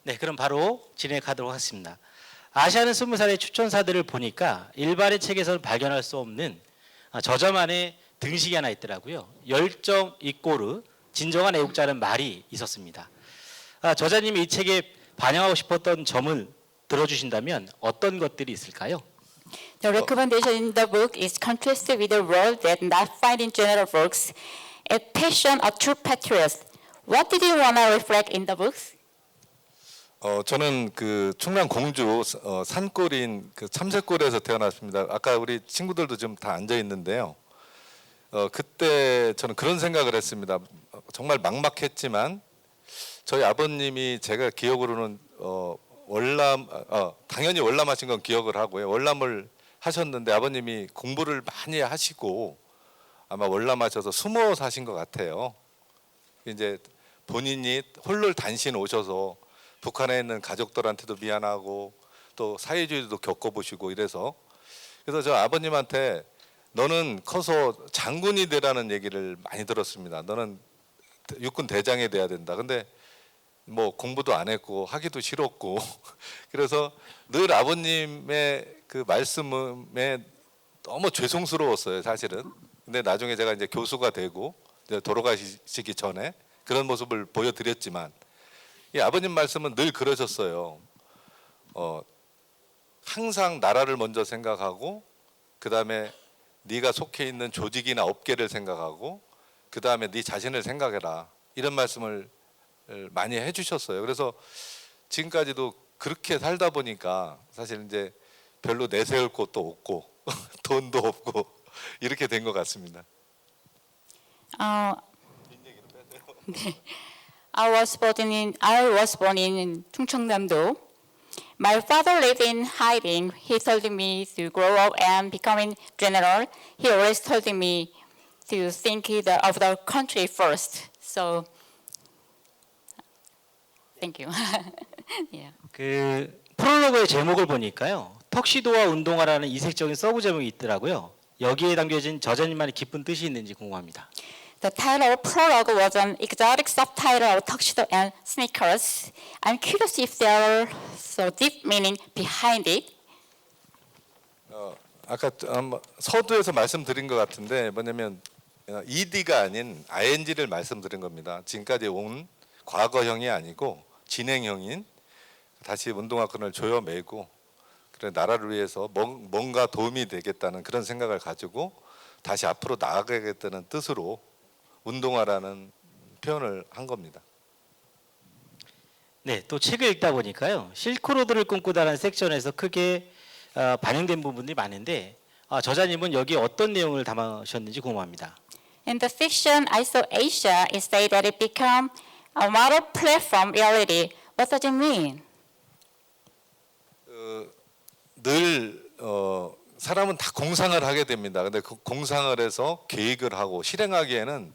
네, 그럼 바로 진행하도록 하겠습니다. 아시아는 20살의 추천사들을 보니까 일반의 책에서는 발견할 수 없는 저자만의 등식이 하나 있더라고요. 열정 이꼬르 진정한 애국자는 말이 있었습니다. 저자님이 이 책에 반영하고 싶었던 점을 들어주신다면 어떤 것들이 있을까요? The recommendation in the book is contrasted with a world that not find in general works. A passion, a true patriot. What did you want to reflect in the books? 저는 그 충남 공주 산골인 그 참새골에서 태어났습니다. 아까 우리 친구들도 지금 다 앉아 있는데요. 그때 저는 그런 생각을 했습니다. 정말 막막했지만 저희 아버님이 제가 기억으로는 당연히 월남하신 건 기억을 하고요. 월남을 하셨는데 아버님이 공부를 많이 하시고 아마 월남하셔서 숨어 사신 것 같아요. 이제 본인이 홀로 단신 오셔서 북한에 있는 가족들한테도 미안하고 또 사회주의도 겪어보시고 이래서 그래서 저 아버님한테 너는 커서 장군이 되라는 얘기를 많이 들었습니다. 너는 육군 대장이 돼야 된다. 근데 뭐 공부도 안 했고 하기도 싫었고 그래서 늘 아버님의 그 말씀에 너무 죄송스러웠어요, 사실은. 근데 나중에 제가 이제 교수가 되고 이제 돌아가시기 전에 그런 모습을 보여드렸지만 이 아버님 말씀은 늘 그러셨어요. 항상 나라를 먼저 생각하고 그 다음에 네가 속해 있는 조직이나 업계를 생각하고 그 다음에 네 자신을 생각해라 이런 말씀을 많이 해주셨어요. 그래서 지금까지도 그렇게 살다 보니까 사실 이제 별로 내세울 곳도 없고 돈도 없고 이렇게 된 것 같습니다. 네. I was born in 충청남도. My father lived in hiding. He told me to grow up and becoming general. He always told me to think of the country first. So, thank you. yeah. 그 프롤로그의 제목을 보니까요. 턱시도와 운동화라는 이색적인 서브 제목이 있더라고요. 여기에 담겨진 저자님만의 깊은 뜻이 있는지 궁금합니다. The title of prologue was an exotic subtitle of tuxedo and sneakers. I'm curious if there are deep meaning behind it. 아까 서두에서 말씀드린 것 같은데 뭐냐면 ED가 아닌 ING를 말씀드린 겁니다. 지금까지 온 과거형이 아니고 진행형인 다시 운동화끈을 조여매고 그래 나라를 위해서 뭔가 도움이 되겠다는 그런 생각을 가지고 다시 앞으로 나아가겠다는 뜻으로 운동화라는 표현을 한 겁니다. 네, 또 책을 읽다 보니까요. 실크로드를 꿈꾸다라는 섹션에서 크게 반영된 부분들이 많은데 저자님은 여기 어떤 내용을 담으셨는지 궁금합니다. In the fiction I saw Asia, it said that it became a model platform reality. What does it mean? 늘 사람은 다 공상을 하게 됩니다. 근데 그 공상을 해서 계획을 하고 실행하기에는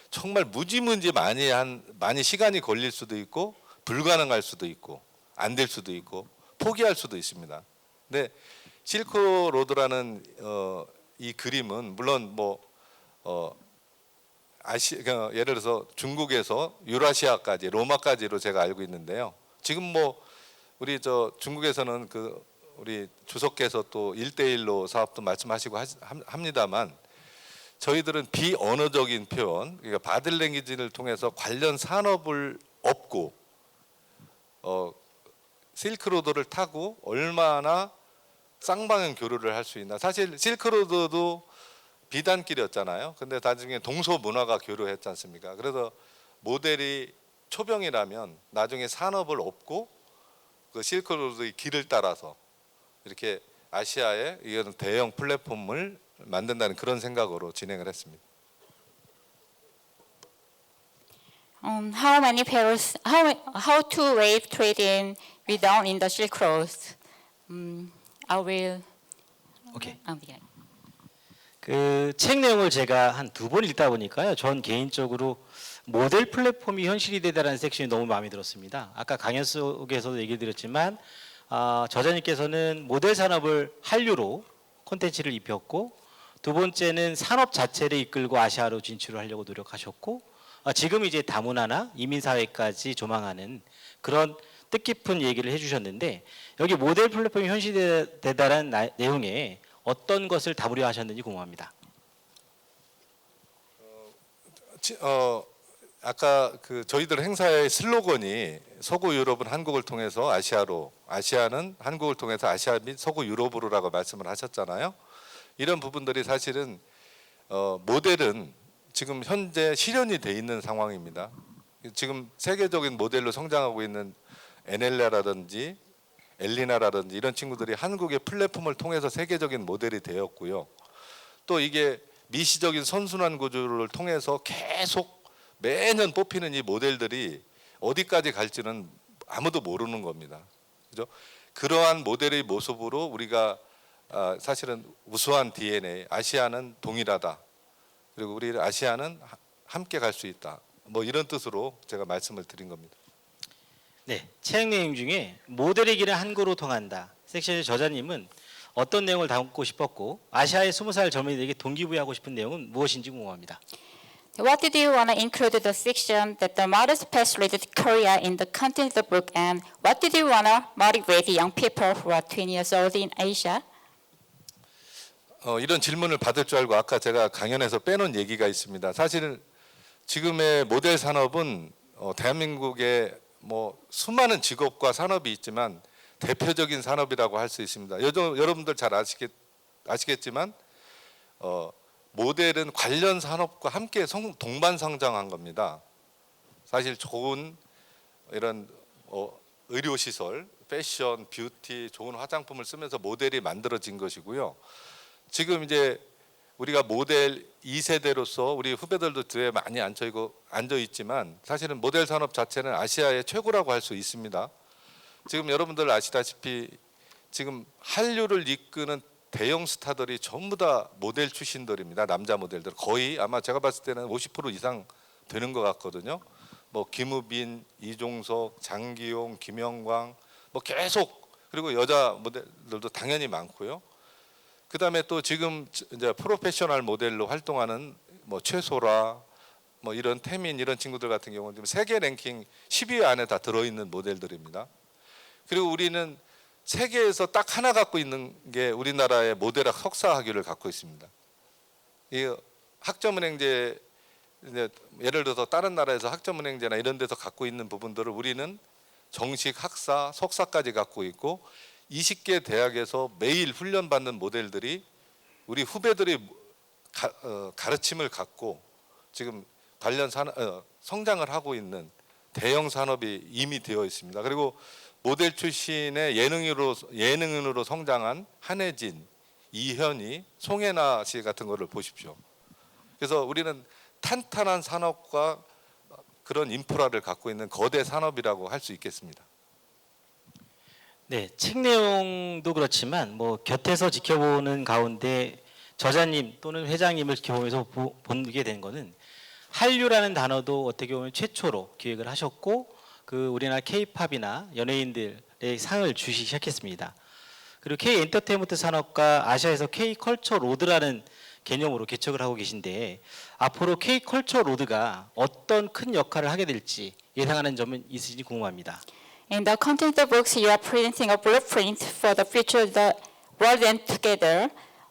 정말 무지무지 많이 시간이 걸릴 수도 있고 불가능할 수도 있고 안 될 수도 있고 포기할 수도 있습니다. 근데 실크로드라는 이 그림은 물론 예를 들어서 중국에서 유라시아까지 로마까지로 제가 알고 있는데요. 지금 우리 중국에서는 우리 주석께서 또 1대1로 사업도 말씀하시고 합니다만 저희들은 비언어적인 표현, 그러니까 바디랭귀지를 통해서 관련 산업을 업고 실크로드를 타고 얼마나 쌍방향 교류를 할 수 있나. 사실 실크로드도 비단길이었잖아요. 근데 나중에 동서 문화가 교류했지 않습니까? 그래서 모델이 초병이라면 나중에 산업을 업고 그 실크로드의 길을 따라서 이렇게 아시아에 이런 대형 플랫폼을 만든다는 그런 생각으로 진행을 했습니다. How many pairs? How to wave trade with down in the Silk Road? I will. 오케이. Yeah. 그 책 내용을 제가 한 2번 읽다 보니까요. 전 개인적으로 모델 플랫폼이 현실이 되다라는 섹션이 너무 마음에 들었습니다. 아까 강연 속에서도 얘기를 드렸지만 저자님께서는 모델 산업을 한류로 콘텐츠를 입혔고 두 번째는 산업 자체를 이끌고 아시아로 진출을 하려고 노력하셨고 지금 이제 다문화나 이민사회까지 조망하는 그런 뜻깊은 얘기를 해주셨는데 여기 모델 플랫폼이 현실되다라는 내용에 어떤 것을 담으려 하셨는지 궁금합니다. 아까 그 저희들 행사의 슬로건이 서구 유럽은 한국을 통해서 아시아로, 아시아는 한국을 통해서 아시아 및 서구 유럽으로라고 말씀을 하셨잖아요. 이런 부분들이 사실은 모델은 지금 현재 실현이 돼 있는 상황입니다. 지금 세계적인 모델로 성장하고 있는 에넬라라든지 엘리나라든지 이런 친구들이 한국의 플랫폼을 통해서 세계적인 모델이 되었고요. 또 이게 미시적인 선순환 구조를 통해서 계속 매년 뽑히는 이 모델들이 어디까지 갈지는 아무도 모르는 겁니다. 그죠? 그러한 모델의 모습으로 우리가 사실은 우수한 DNA, 아시아는 동일하다. 그리고 우리 아시아는 함께 갈 수 있다. 뭐 이런 뜻으로 제가 말씀을 드린 겁니다. 네, 책 내용 중에 모델의 길은 한국으로 통한다 섹션의 저자님은 어떤 내용을 담고 싶었고 아시아의 20살 젊은이들에게 동기부여하고 싶은 내용은 무엇인지 궁금합니다. What did you want to include in the section that the modest past led to Korea in the content of the book, and what did you want to motivate young people who are 20 years old in Asia? 이런 질문을 받을 줄 알고 아까 제가 강연에서 빼놓은 얘기가 있습니다. 사실은 지금의 모델 산업은 대한민국의 뭐 수많은 직업과 산업이 있지만 대표적인 산업이라고 할 수 있습니다. 여러분들 잘 아시겠지만 모델은 관련 산업과 함께 동반 성장한 겁니다. 사실 좋은 이런 의료 시설, 패션, 뷰티, 좋은 화장품을 쓰면서 모델이 만들어진 것이고요. 지금 이제 우리가 모델 2세대로서 우리 후배들도 뒤에 많이 앉아 있지만 사실은 모델 산업 자체는 아시아의 최고라고 할 수 있습니다. 지금 여러분들 아시다시피 지금 한류를 이끄는 대형 스타들이 전부 다 모델 출신들입니다. 남자 모델들 거의 아마 제가 봤을 때는 50% 이상 되는 것 같거든요. 뭐 김우빈, 이종석, 장기용, 김영광 뭐 계속 그리고 여자 모델들도 당연히 많고요. 그다음에 또 지금 이제 프로페셔널 모델로 활동하는 뭐 최소라 뭐 이런 태민 이런 친구들 같은 경우는 지금 세계 랭킹 10위 안에 다 들어있는 모델들입니다. 그리고 우리는 세계에서 딱 하나 갖고 있는 게 우리나라의 모델학 석사 학위를 갖고 있습니다. 이 학점은행제 이제 예를 들어서 다른 나라에서 학점은행제나 이런 데서 갖고 있는 부분들을 우리는 정식 학사, 석사까지 갖고 있고 20개 대학에서 매일 훈련받는 모델들이 우리 후배들이 가르침을 갖고 지금 관련 성장을 하고 있는 대형 산업이 이미 되어 있습니다. 그리고 모델 출신의 예능인으로 성장한 한혜진, 이현희, 송혜나 씨 같은 거를 보십시오. 그래서 우리는 탄탄한 산업과 그런 인프라를 갖고 있는 거대 산업이라고 할 수 있겠습니다. 네, 책 내용도 그렇지만 뭐 곁에서 지켜보는 가운데 저자님 또는 회장님을 지켜보면서 보게 된 거는 한류라는 단어도 어떻게 보면 최초로 기획을 하셨고 그 우리나라 K-팝이나 연예인들의 상을 주시기 시작했습니다. 그리고 K-엔터테인먼트 산업과 아시아에서 K-컬처 로드라는 개념으로 개척을 하고 계신데 앞으로 K-컬처 로드가 어떤 큰 역할을 하게 될지 예상하는 점은 있으신지 궁금합니다. In the content of the books, you are presenting a blueprint for the future of the world and together.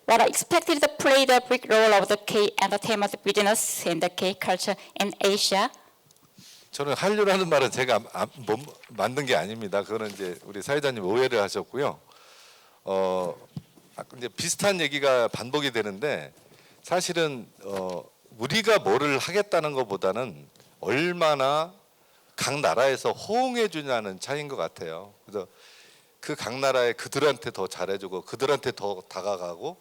What are expected to play the big role of the K-entertainment business in the K-culture in Asia? 저는 한류라는 말은 제가 만든 게 아닙니다. 그거는 이제 우리 사회자님 오해를 하셨고요. 이제 비슷한 얘기가 반복이 되는데 사실은 우리가 뭐를 하겠다는 것보다는 얼마나 각 나라에서 호응해 주냐는 차이인 것 같아요. 그래서 그 각 나라에 그들한테 더 잘해주고 그들한테 더 다가가고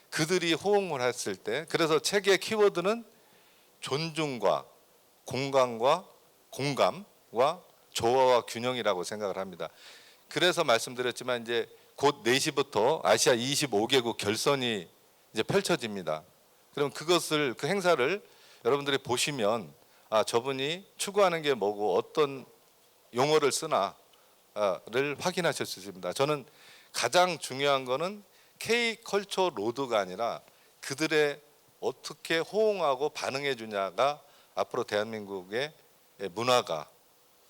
그들이 호응을 했을 때 그래서 책의 키워드는 존중과 공감과 조화와 균형이라고 생각을 합니다. 그래서 말씀드렸지만 이제 곧 4시부터 아시아 25개국 결선이 이제 펼쳐집니다. 그럼 그 행사를 여러분들이 보시면 저분이 추구하는 게 뭐고 어떤 용어를 쓰나를 확인하실 수 있습니다. 저는 가장 중요한 거는 K-컬처 로드가 아니라 그들의 어떻게 호응하고 반응해 주냐가 앞으로 대한민국의 문화가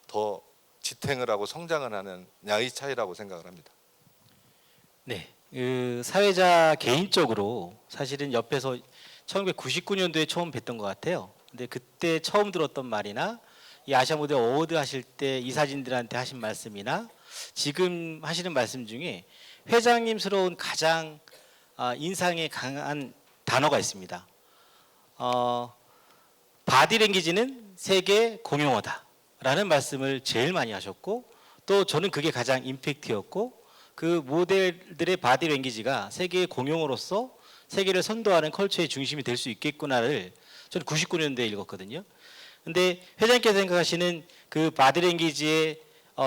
더 지탱을 하고 성장을 하느냐의 차이라고 생각을 합니다. 네, 그 사회자 개인적으로 사실은 옆에서 1999년도에 처음 뵀던 것 같아요. 근데 그때 처음 들었던 말이나 이 아시아 모델 어워드 하실 때 이사진들한테 하신 말씀이나 지금 하시는 말씀 중에 회장님스러운 가장 인상에 강한 단어가 있습니다. 바디랭귀지는 세계 공용어다라는 말씀을 제일 많이 하셨고, 또 저는 그게 가장 임팩트였고, 그 모델들의 바디랭귀지가 세계의 공용어로서 세계를 선도하는 컬처의 중심이 될 수 있겠구나를 저는 99년도에 읽었거든요. 근데 회장님께서 생각하시는 그 바디랭귀지의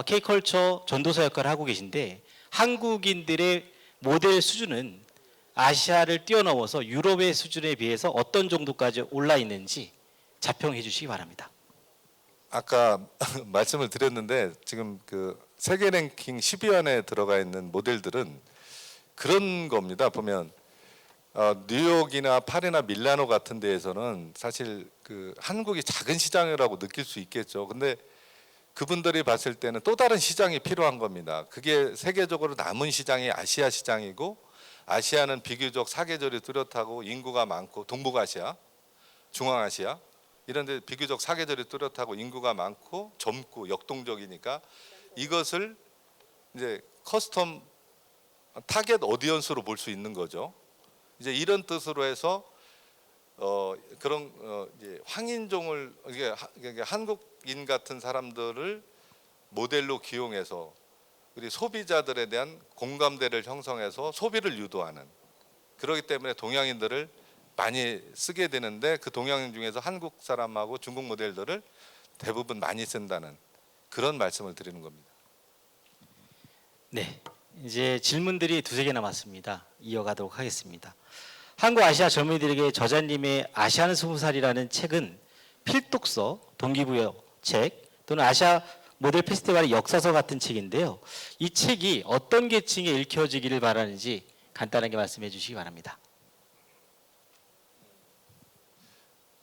K컬처 전도사 역할을 하고 계신데, 한국인들의 모델 수준은 아시아를 뛰어넘어서 유럽의 수준에 비해서 어떤 정도까지 올라 있는지 자평해 주시기 바랍니다. 아까 말씀을 드렸는데 지금 그 세계 랭킹 10위 안에 들어가 있는 모델들은 그런 겁니다. 보면 뉴욕이나 파리나 밀라노 같은 데에서는 사실 그 한국이 작은 시장이라고 느낄 수 있겠죠. 근데 그분들이 봤을 때는 또 다른 시장이 필요한 겁니다. 그게 세계적으로 남은 시장이 아시아 시장이고, 아시아는 비교적 사계절이 뚜렷하고 인구가 많고, 동북아시아, 중앙아시아 이런 데 비교적 사계절이 뚜렷하고 인구가 많고 젊고 역동적이니까 이것을 이제 커스텀 타겟 오디언스로 볼 수 있는 거죠. 이제 이런 뜻으로 해서 그런 이제 황인종을 이게 한국인 같은 사람들을 모델로 기용해서 우리 소비자들에 대한 공감대를 형성해서 소비를 유도하는, 그렇기 때문에 동양인들을 많이 쓰게 되는데, 그 동양인 중에서 한국 사람하고 중국 모델들을 대부분 많이 쓴다는 그런 말씀을 드리는 겁니다. 네, 이제 질문들이 두세 개 남았습니다. 이어가도록 하겠습니다. 한국 아시아 젊은이들에게 저자님의 아시아는 20살이라는 책은 필독서, 동기부여 책 또는 아시아 모델 페스티벌의 역사서 같은 책인데요. 이 책이 어떤 계층에 읽혀지기를 바라는지 간단하게 말씀해 주시기 바랍니다.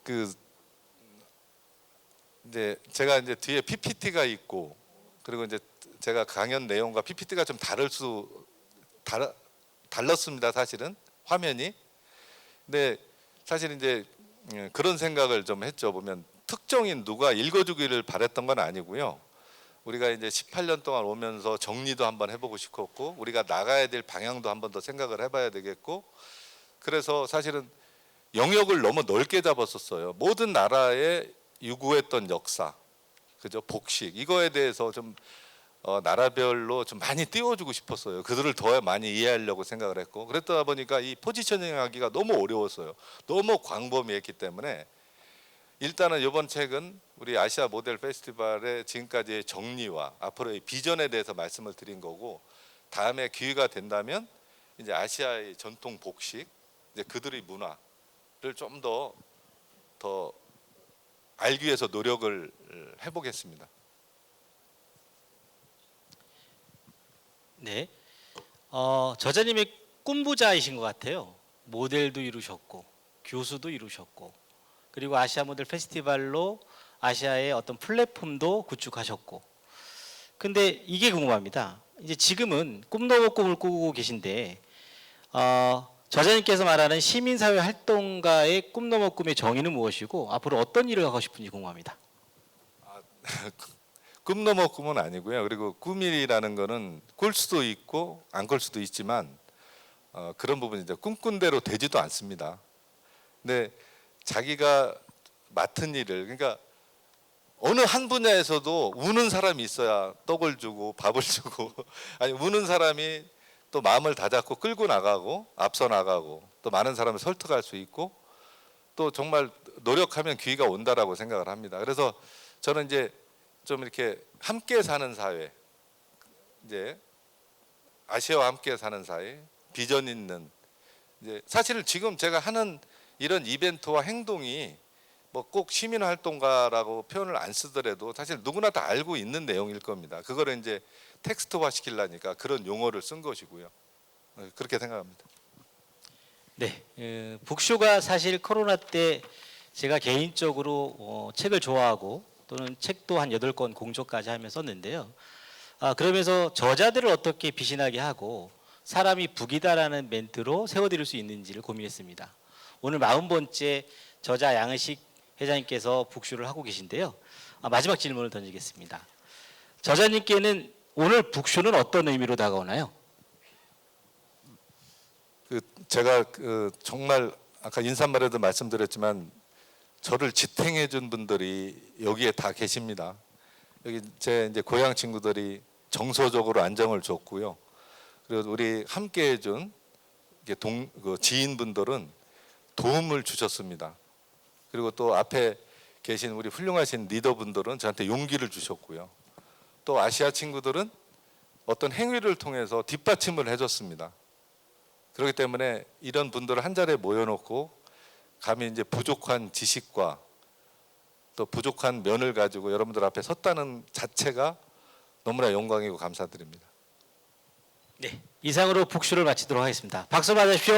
그 이제 제가 이제 뒤에 PPT가 있고, 그리고 이제 제가 강연 내용과 PPT가 좀 달랐습니다. 사실은 화면이. 근데 사실 이제 그런 생각을 좀 했죠. 보면 특정인 누가 읽어주기를 바랬던 건 아니고요. 우리가 이제 18년 동안 오면서 정리도 한번 해보고 싶었고, 우리가 나가야 될 방향도 한번 더 생각을 해봐야 되겠고, 그래서 사실은 영역을 너무 넓게 잡았었어요. 모든 나라에 유구했던 역사, 그죠? 복식 이거에 대해서 좀 나라별로 좀 많이 띄워주고 싶었어요. 그들을 더 많이 이해하려고 생각을 했고, 그랬다 보니까 이 포지셔닝하기가 너무 어려웠어요. 너무 광범위했기 때문에 일단은 이번 책은 우리 아시아 모델 페스티벌의 지금까지의 정리와 앞으로의 비전에 대해서 말씀을 드린 거고, 다음에 기회가 된다면 이제 아시아의 전통 복식, 이제 그들의 문화를 좀 더 알기 위해서 노력을 해보겠습니다. 네, 저자님의 꿈부자이신 것 같아요. 모델도 이루셨고 교수도 이루셨고, 그리고 아시아 모델 페스티벌로 아시아의 어떤 플랫폼도 구축하셨고. 근데 이게 궁금합니다. 이제 지금은 꿈 넘어 꿈을 꾸고 계신데, 저자님께서 말하는 시민사회 활동가의 꿈 넘어 꿈의 정의는 무엇이고 앞으로 어떤 일을 하고 싶은지 궁금합니다. 꿈 넘어 꿈은 아니고요. 그리고 꿈이라는 거는 꿀 수도 있고 안 꿀 수도 있지만 그런 부분이 이제 꿈꾼 대로 되지도 않습니다. 근데 자기가 맡은 일을, 그러니까 어느 한 분야에서도 우는 사람이 있어야 떡을 주고 밥을 주고 아니 우는 사람이 또 마음을 다잡고 끌고 나가고 앞서 나가고 또 많은 사람을 설득할 수 있고 또 정말 노력하면 기회가 온다라고 생각을 합니다. 그래서 저는 이제 좀 이렇게 함께 사는 사회, 이제 아시아와 함께 사는 사회, 비전 있는, 이제 사실 지금 제가 하는 이런 이벤트와 행동이 뭐 꼭 시민활동가라고 표현을 안 쓰더라도 사실 누구나 다 알고 있는 내용일 겁니다. 그거를 이제 텍스트화 시키려니까 그런 용어를 쓴 것이고요. 그렇게 생각합니다. 네, 북쇼가 사실 코로나 때 제가 개인적으로 책을 좋아하고 또는 책도 한 8권 공저까지 하며 썼는데요. 그러면서 저자들을 어떻게 비신하게 하고 사람이 북이다라는 멘트로 세워드릴 수 있는지를 고민했습니다. 오늘 40번째 저자 양의식 회장님께서 북쇼를 하고 계신데요. 마지막 질문을 던지겠습니다. 저자님께는 오늘 북쇼는 어떤 의미로 다가오나요? 제가 정말 아까 인사말에도 말씀드렸지만 저를 지탱해 준 분들이 여기에 다 계십니다. 여기 제 이제 고향 친구들이 정서적으로 안정을 줬고요. 그리고 우리 함께 해준 지인분들은 도움을 주셨습니다. 그리고 또 앞에 계신 우리 훌륭하신 리더분들은 저한테 용기를 주셨고요. 또 아시아 친구들은 어떤 행위를 통해서 뒷받침을 해줬습니다. 그렇기 때문에 이런 분들을 한 자리에 모여놓고 감히 이제 부족한 지식과 또 부족한 면을 가지고 여러분들 앞에 섰다는 자체가 너무나 영광이고 감사드립니다. 네, 이상으로 북쇼를 마치도록 하겠습니다. 박수 받으십시오.